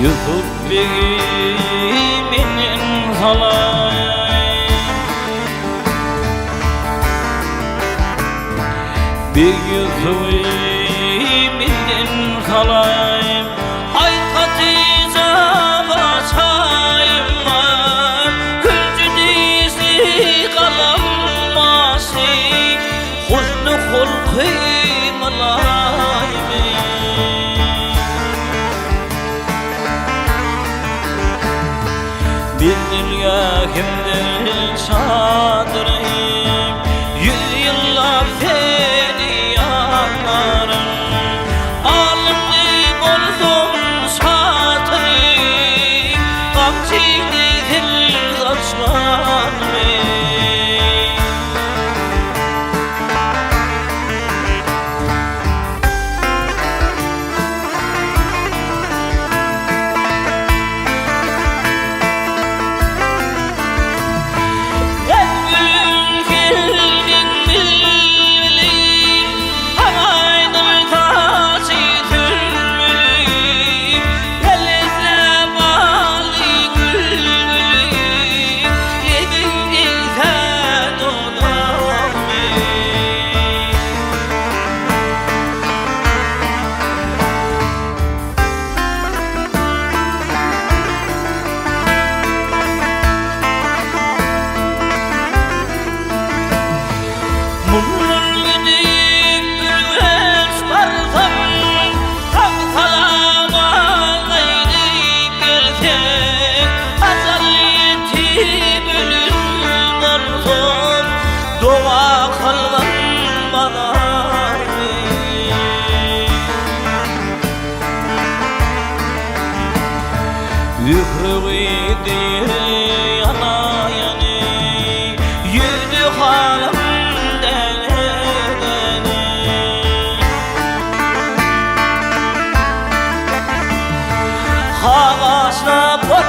Yusuf Bey'imin halayım, bir Yusuf Bey'imin halayım. Ay Hatice basayım var, Gülcü dizi kalanması, husnu hulkîm alayım. Bir dünya kimdir çadırım, 100 yıllar fedyanlarım. Alımlık oldum satırım, kamçıydı dil açmanım. Doğa kalman bana Yükrüğüydü yana yani, yüzdü halim deli deli. Havasına bol